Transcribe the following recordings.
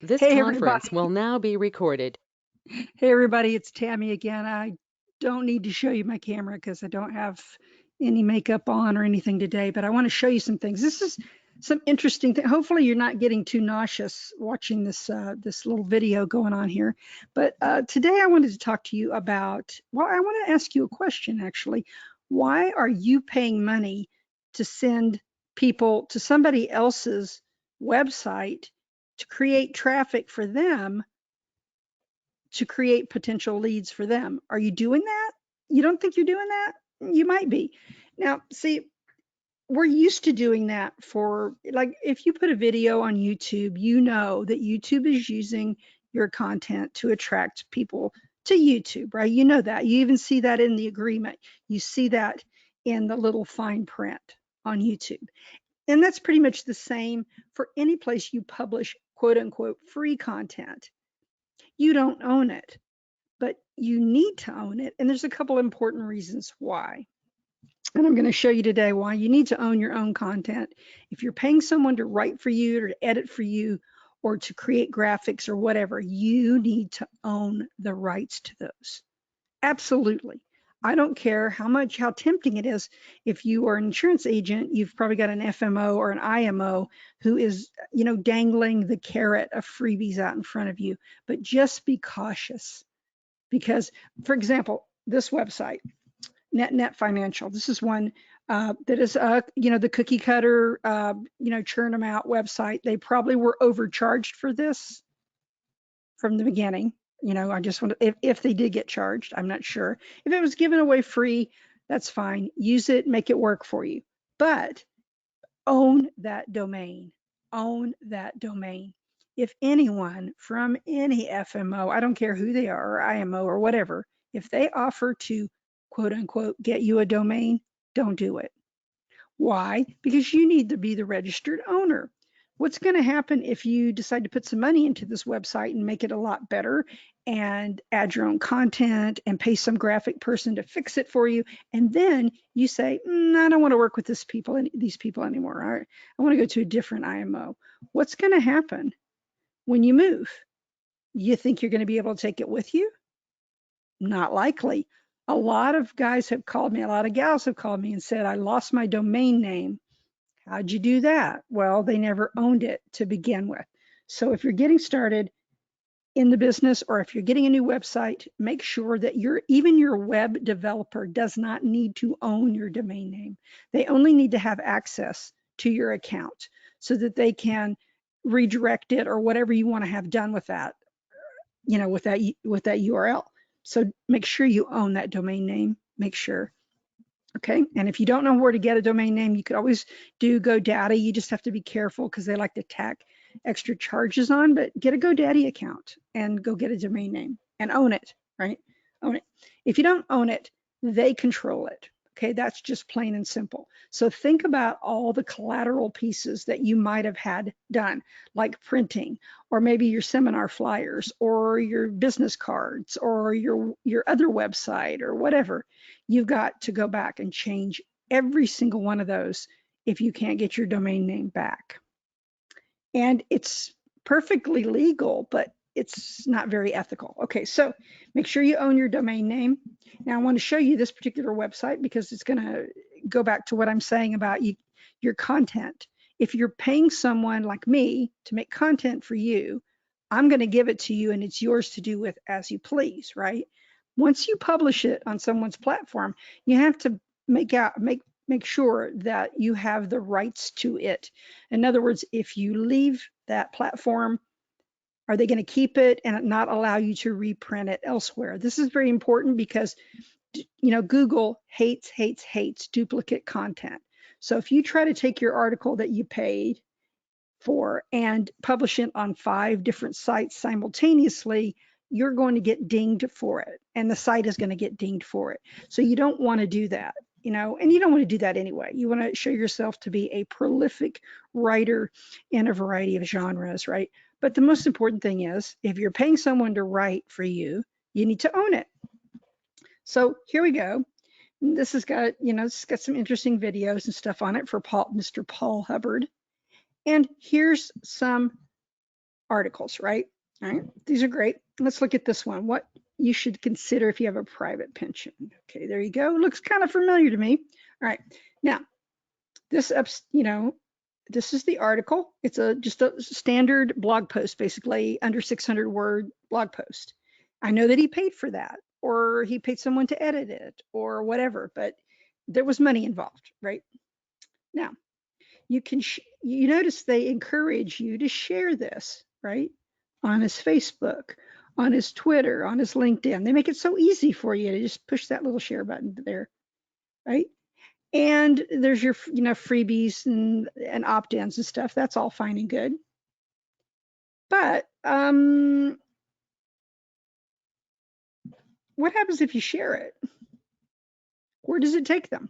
This Hey conference everybody. will now be recorded. Hey everybody, it's Tammy again. I don't need to show you my camera because I don't have any makeup on or anything today, but I want to show you some things. This is some interesting thing. Hopefully you're not getting too nauseous watching this little video going on here. But today I wanted to talk to you about, well, I want to ask you a question actually. Why are you paying money to send people to somebody else's website to create traffic for them, to create potential leads for them? Are you doing that? You don't think you're doing that? You might be. Now, see, we're used to doing that for, like, if you put a video on YouTube, you know that YouTube is using your content to attract people to YouTube, right? You know that. You even see that in the agreement. You see that in the little fine print on YouTube. And that's pretty much the same for any place you publish quote unquote free content. You don't own it, but you need to own it. And there's a couple important reasons why. And I'm going to show you today why you need to own your own content. If you're paying someone to write for you or to edit for you or to create graphics or whatever, you need to own the rights to those. Absolutely. I don't care how tempting it is. If you are an insurance agent, you've probably got an FMO or an IMO who is, dangling the carrot of freebies out in front of you. But just be cautious. Because, for example, this website, Net Financial, this is one that is, the cookie cutter, churn them out website. They probably were overcharged for this from the beginning. I just want to, if they did get charged, I'm not sure. If it was given away free, that's fine. Use it, make it work for you. But own that domain. Own that domain. If anyone from any FMO, I don't care who they are, or IMO or whatever, if they offer to quote unquote get you a domain, don't do it. Why? Because you need to be the registered owner. What's going to happen if you decide to put some money into this website and make it a lot better and add your own content and pay some graphic person to fix it for you, and then you say, I don't want to work with these people anymore. I want to go to a different IMO. What's going to happen when you move? You think you're going to be able to take it with you? Not likely. A lot of guys have called me, a lot of gals have called me and said, I lost my domain name. How'd you do that? Well, they never owned it to begin with. So if you're getting started in the business, or if you're getting a new website, make sure that even your web developer does not need to own your domain name. They only need to have access to your account so that they can redirect it or whatever you want to have done with that, with that URL. So make sure you own that domain name. Make sure. Okay, and if you don't know where to get a domain name, you could always do GoDaddy. You just have to be careful because they like to tack extra charges on, but get a GoDaddy account and go get a domain name and own it, right? Own it. If you don't own it, they control it. Okay, that's just plain and simple. So think about all the collateral pieces that you might have had done, like printing, or maybe your seminar flyers, or your business cards, or your other website, or whatever. You've got to go back and change every single one of those if you can't get your domain name back. And it's perfectly legal, but it's not very ethical. Okay, so make sure you own your domain name. Now I want to show you this particular website because it's going to go back to what I'm saying about your content. If you're paying someone like me to make content for you, I'm going to give it to you and it's yours to do with as you please, right? Once you publish it on someone's platform, you have to make sure that you have the rights to it. In other words, if you leave that platform, are they going to keep it and not allow you to reprint it elsewhere? This is very important because Google hates duplicate content. So if you try to take your article that you paid for and publish it on 5 different sites simultaneously, you're going to get dinged for it, and the site is going to get dinged for it. So you don't want to do that, and you don't want to do that anyway. You want to show yourself to be a prolific writer in a variety of genres, right? But the most important thing is, if you're paying someone to write for you, you need to own it. So here we go. This has got, it's got some interesting videos and stuff on it for Mr. Paul Hubbard. And here's some articles, right? All right, these are great. Let's look at this one. What you should consider if you have a private pension. Okay, there you go. Looks kind of familiar to me. All right, now this this is the article. It's just a standard blog post, basically under 600 word blog post. I know that he paid for that, or he paid someone to edit it, or whatever, but there was money involved, right? Now, you can you notice they encourage you to share this, right? On his Facebook, on his Twitter, on his LinkedIn. They make it so easy for you to just push that little share button there, right? And there's your, freebies and opt-ins and stuff. That's all fine and good. But what happens if you share it? Where does it take them?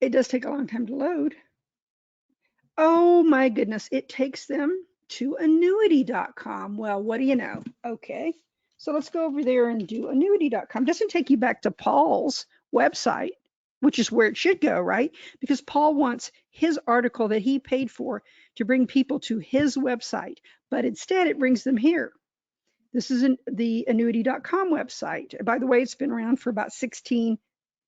It does take a long time to load. Oh my goodness, it takes them to annuity.com. Well, what do you know? Okay, so let's go over there and do annuity.com. Doesn't take you back to Paul's website, which is where it should go, right? Because Paul wants his article that he paid for to bring people to his website, but instead it brings them here. This is the annuity.com website. By the way, it's been around for about 16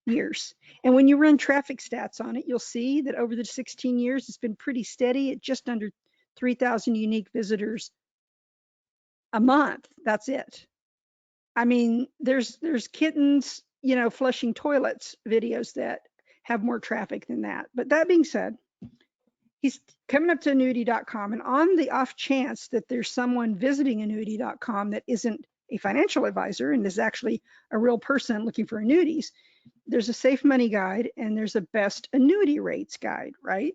years. And when you run traffic stats on it, you'll see that over the 16 years, it's been pretty steady at just under 3,000 unique visitors a month. That's it. I mean, there's kittens, flushing toilets videos that have more traffic than that. But that being said, he's coming up to annuity.com, and on the off chance that there's someone visiting annuity.com that isn't a financial advisor and is actually a real person looking for annuities, there's a safe money guide and there's a best annuity rates guide, right?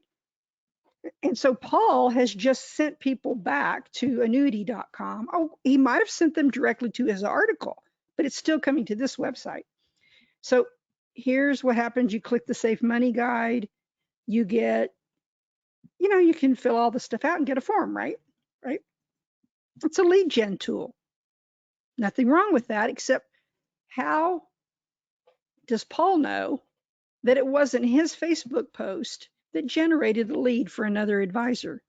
And so Paul has just sent people back to annuity.com. Oh, he might have sent them directly to his article, but it's still coming to this website. So here's what happens. You click the safe money guide, you get, you can fill all the stuff out and get a form, right? Right? It's a lead gen tool. Nothing wrong with that, except how does Paul know that it wasn't his Facebook post that generated the lead for another advisor?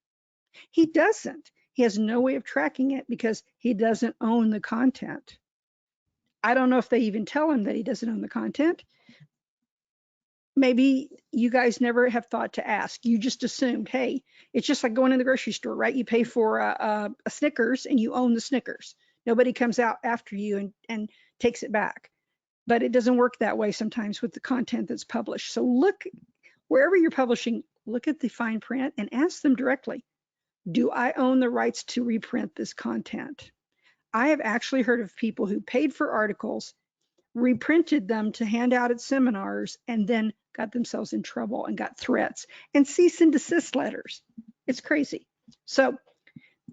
He doesn't. He has no way of tracking it because he doesn't own the content. I don't know if they even tell him that he doesn't own the content. Maybe you guys never have thought to ask. You just assumed, hey, it's just like going in the grocery store, right? You pay for a Snickers and you own the Snickers. Nobody comes out after you and takes it back. But it doesn't work that way sometimes with the content that's published. So look, wherever you're publishing, look at the fine print and ask them directly, do I own the rights to reprint this content? I have actually heard of people who paid for articles, reprinted them to hand out at seminars, and then got themselves in trouble and got threats and cease and desist letters. It's crazy. So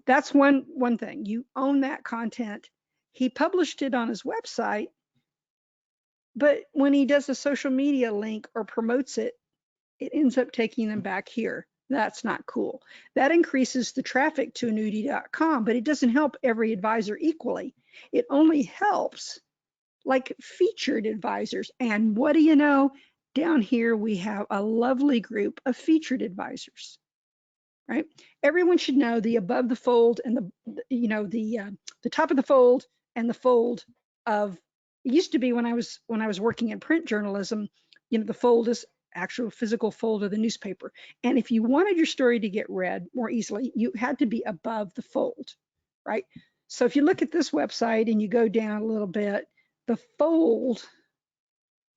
that's one thing. You own that content. He published it on his website, but when he does a social media link or promotes it, it ends up taking them back here. That's not cool. That increases the traffic to annuity.com, but it doesn't help every advisor equally. It only helps like featured advisors. And what do you know? Down here, we have a lovely group of featured advisors, right? Everyone should know the above the fold and the top of the fold and the fold of, it used to be when I was working in print journalism, the fold is actual physical fold of the newspaper. And if you wanted your story to get read more easily, you had to be above the fold, right? So if you look at this website and you go down a little bit, the fold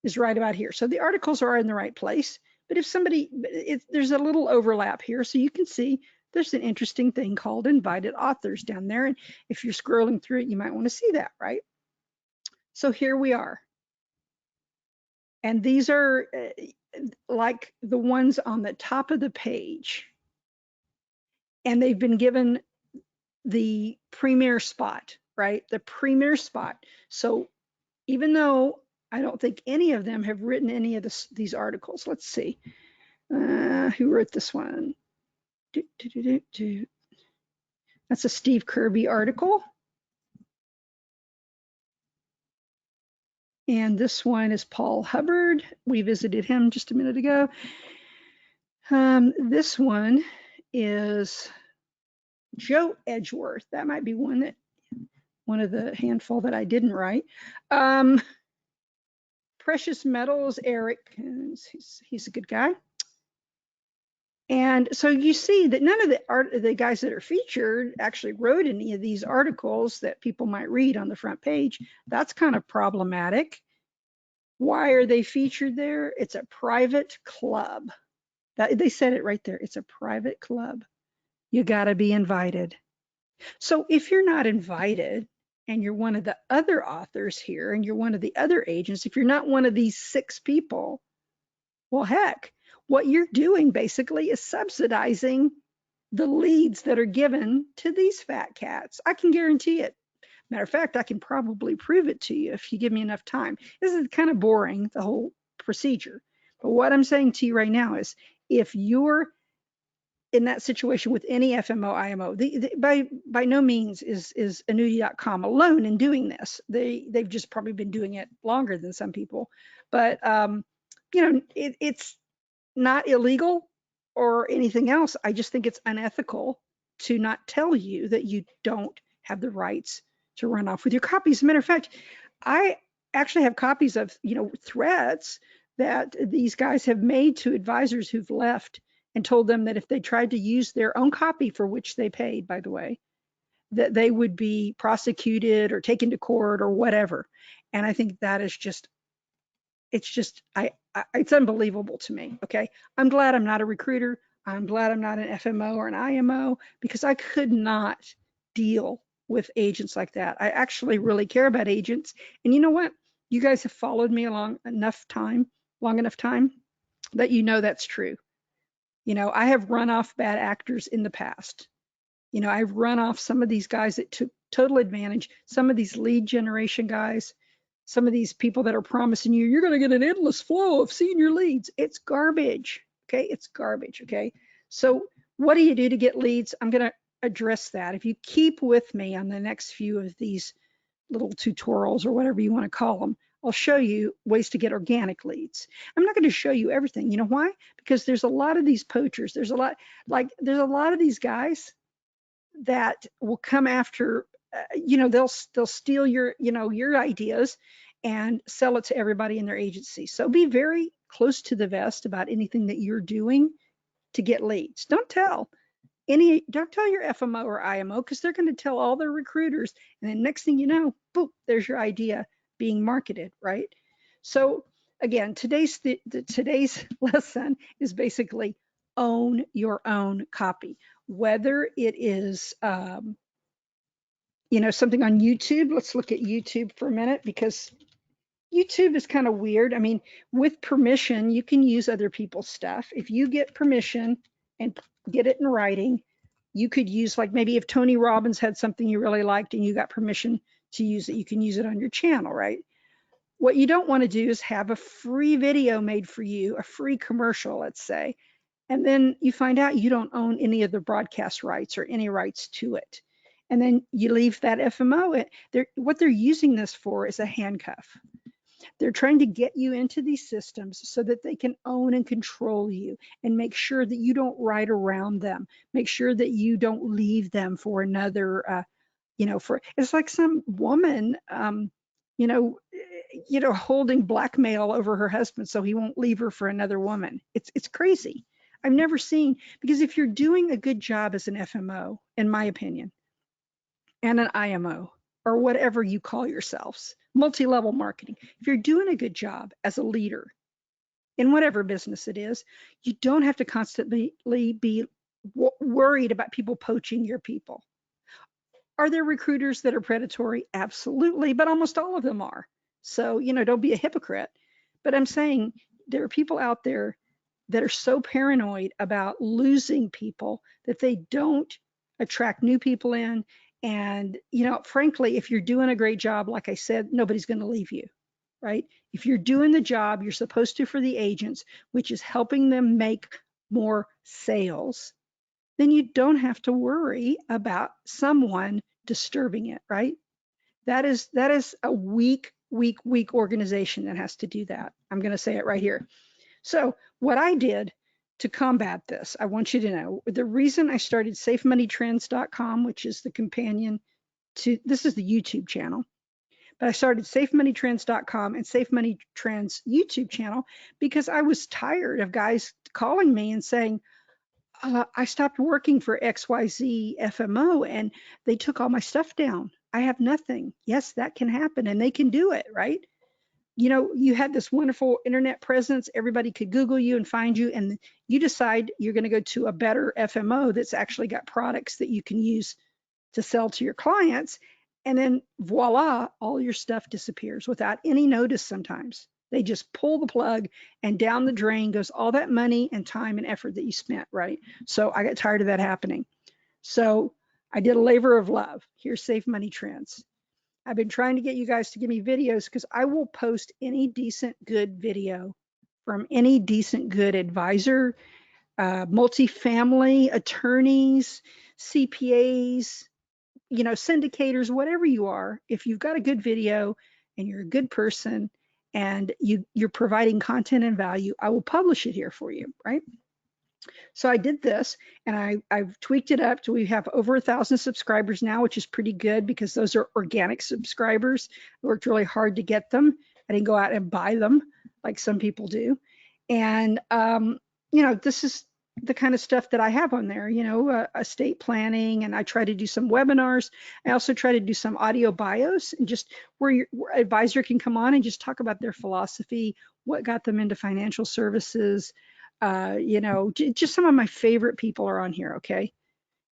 is right about here. So the articles are in the right place, but if there's a little overlap here, so you can see there's an interesting thing called invited authors down there. And if you're scrolling through it, you might want to see that, right? So here we are. And these are like the ones on the top of the page. And they've been given the premier spot, right? The premier spot. So even though I don't think any of them have written any of these articles, let's see. Who wrote this one? That's a Steve Kirby article. And this one is Paul Hubbard. We visited him just a minute ago. This one is Joe Edgeworth. That might be one of the handful that I didn't write. Precious Metals, Eric, he's a good guy. And so you see that none of the guys that are featured actually wrote any of these articles that people might read on the front page. That's kind of problematic. Why are they featured there? It's a private club. They said it right there. It's a private club. You got to be invited. So if you're not invited and you're one of the other authors here and you're one of the other agents, if you're not one of these 6 people, well, heck, what you're doing basically is subsidizing the leads that are given to these fat cats. I can guarantee it. Matter of fact, I can probably prove it to you if you give me enough time. This is kind of boring, the whole procedure. But what I'm saying to you right now is if you're in that situation with any FMO, IMO, by no means is annuity.com alone in doing this. They've just probably been doing it longer than some people. But you know, it's not illegal or anything else. I just think it's unethical to not tell you that you don't have the rights to run off with your copies. As a matter of fact, I actually have copies of, you know, threats that these guys have made to advisors who've left and told them that if they tried to use their own copy, for which they paid, by the way, that they would be prosecuted or taken to court or whatever. And I think that is just, it's unbelievable to me. Okay, I'm glad I'm not a recruiter. I'm glad I'm not an FMO or an IMO, because I could not deal with agents like that. I actually really care about agents. And you know what? You guys have followed me long enough time that you know that's true. You know, I have run off bad actors in the past. You know, I've run off some of these guys that took total advantage, some of these lead generation guys, some of these people that are promising you're going to get an endless flow of senior leads. It's garbage. Okay, it's garbage. Okay, so what do you do to get leads? I'm going to address that. If you keep with me on the next few of these little tutorials or whatever you want to call them, I'll show you ways to get organic leads. I'm not going to show you everything. You know why? Because there's a lot of these poachers. There's a lot of these guys that will come after, you know, they'll steal your, you know, your ideas and sell it to everybody in their agency. So be very close to the vest about anything that you're doing to get leads. Don't tell your FMO or IMO, because they're going to tell all their recruiters, and then next thing you know, boom, there's your idea being marketed, right? So again, today's lesson is basically own your own copy, whether it is you know, something on YouTube. Let's look at YouTube for a minute, because YouTube is kind of weird. I mean, with permission, you can use other people's stuff. If you get permission and get it in writing, you could use, like, maybe if Tony Robbins had something you really liked and you got permission to use it, you can use it on your channel, right? What you don't want to do is have a free video made for you, a free commercial, let's say, and then you find out you don't own any of the broadcast rights or any rights to it. And then you leave that FMO. What they're using this for is a handcuff. They're trying to get you into these systems so that they can own and control you and make sure that you don't ride around them. Make sure that you don't leave them for another, you know, it's like some woman, you know, holding blackmail over her husband so he won't leave her for another woman. It's crazy. I've never seen, because if you're doing a good job as an FMO, in my opinion, and an IMO, or whatever you call yourselves, multi-level marketing, if you're doing a good job as a leader in whatever business it is, you don't have to constantly be worried about people poaching your people. Are there recruiters that are predatory? Absolutely, but almost all of them are. So, you know, don't be a hypocrite. But I'm saying there are people out there that are so paranoid about losing people that they don't attract new people in. And, you know, frankly, if you're doing a great job, like I said, nobody's going to leave you, right? If you're doing the job you're supposed to for the agents, which is helping them make more sales, then you don't have to worry about someone disturbing it, right? That is a weak organization that has to do that. I'm going to say it right here. So what I did to combat this, I want you to know the reason I started safemoneytrends.com, which is the companion to, this is the YouTube channel, but I started safemoneytrends.com and Safe Money Trends YouTube channel because I was tired of guys calling me and saying, I stopped working for XYZ FMO and they took all my stuff down. I have nothing. Yes, that can happen and they can do it, right? You know, you had this wonderful internet presence. Everybody could Google you and find you, and you decide you're going to go to a better FMO that's actually got products that you can use to sell to your clients. And then voila, all your stuff disappears without any notice sometimes. They just pull the plug and down the drain goes all that money and time and effort that you spent, right? So I got tired of that happening. So I did a labor of love. Here's Safe Money Trends. I've been trying to get you guys to give me videos because I will post any decent good video from any decent good advisor, multifamily attorneys, CPAs, you know, syndicators, whatever you are. If you've got a good video and you're a good person and you're providing content and value, I will publish it here for you, right? So I did this and I've tweaked it up to, we have over 1,000 subscribers now, which is pretty good because those are organic subscribers. I worked really hard to get them. I didn't go out and buy them like some people do. And, you know, this is the kind of stuff that I have on there, you know, estate planning, and I try to do some webinars. I also try to do some audio bios and just where your advisor can come on and just talk about their philosophy, what got them into financial services. You know, just some of my favorite people are on here, okay?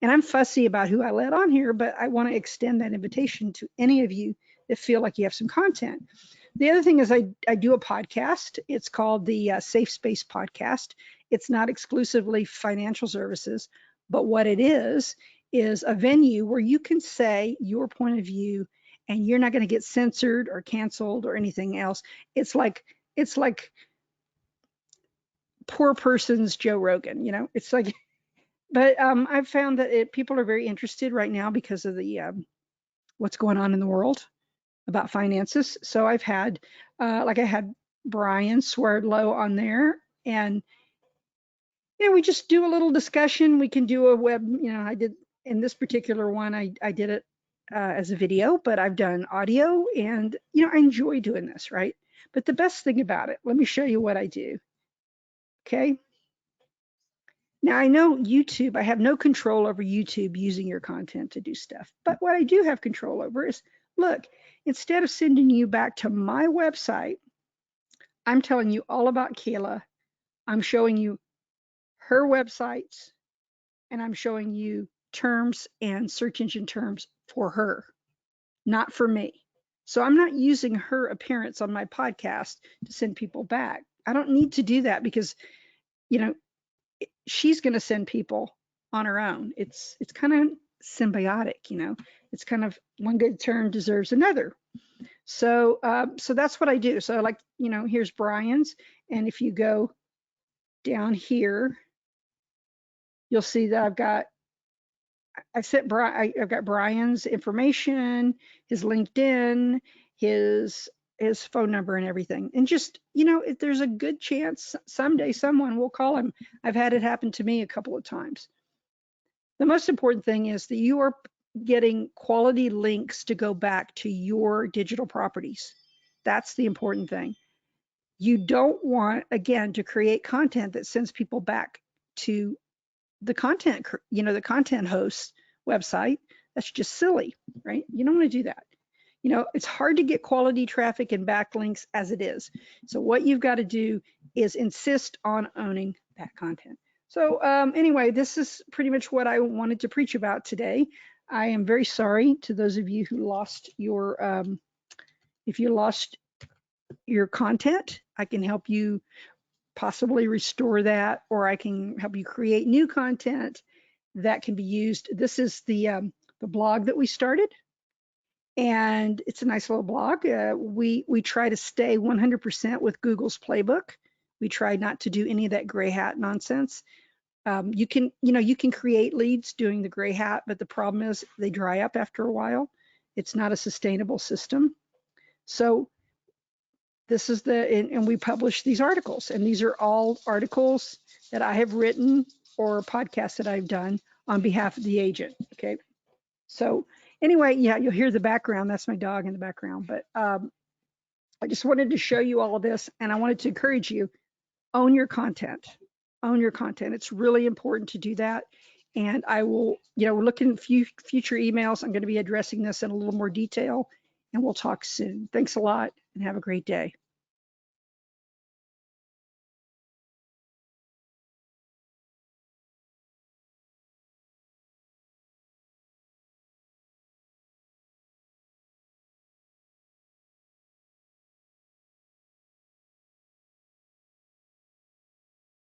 And I'm fussy about who I let on here, but I want to extend that invitation to any of you that feel like you have some content. The other thing is I do a podcast. It's called the Safe Space Podcast. It's not exclusively financial services, but what it is a venue where you can say your point of view and you're not going to get censored or canceled or anything else. It's like poor person's Joe Rogan, you know, it's like, but I've found that people are very interested right now because of the what's going on in the world about finances. So I've had, like I had Brian Swerdlow on there, and you know, we just do a little discussion. We can do a web, you know, I did in this particular one, I did it as a video, but I've done audio, and you know, I enjoy doing this, right? But the best thing about it, let me show you what I do. Okay. Now I know YouTube, I have no control over YouTube using your content to do stuff, but what I do have control over is, look, instead of sending you back to my website, I'm telling you all about Kayla. I'm showing you her websites, and I'm showing you terms and search engine terms for her, not for me. So I'm not using her appearance on my podcast to send people back. I don't need to do that because, you know, she's going to send people on her own. It's kind of symbiotic, you know. It's kind of one good turn deserves another. So so that's what I do. So like, you know, here's Brian's, and if you go down here, you'll see that I've got Brian's information, his LinkedIn, his phone number and everything. And just, you know, if there's a good chance someday someone will call him. I've had it happen to me a couple of times. The most important thing is that you are getting quality links to go back to your digital properties. That's the important thing. You don't want, again, to create content that sends people back to the content, you know, the content host website. That's just silly, right? You don't want to do that. You know, it's hard to get quality traffic and backlinks as it is. So what you've got to do is insist on owning that content. So anyway, this is pretty much what I wanted to preach about today. I am very sorry to those of you who lost your, if you lost your content, I can help you possibly restore that, or I can help you create new content that can be used. This is the blog that we started, and it's a nice little blog. We try to stay 100% with Google's playbook. We try not to do any of that gray hat nonsense. You can create leads doing the gray hat, but the problem is they dry up after a while. It's not a sustainable system. So this is and we publish these articles, and these are all articles that I have written or podcasts that I've done on behalf of the agent. Okay. So anyway, yeah, you'll hear the background. That's my dog in the background. But I just wanted to show you all of this, and I wanted to encourage you, own your content. Own your content. It's really important to do that. And I will, look in future emails. I'm going to be addressing this in a little more detail, and we'll talk soon. Thanks a lot, and have a great day.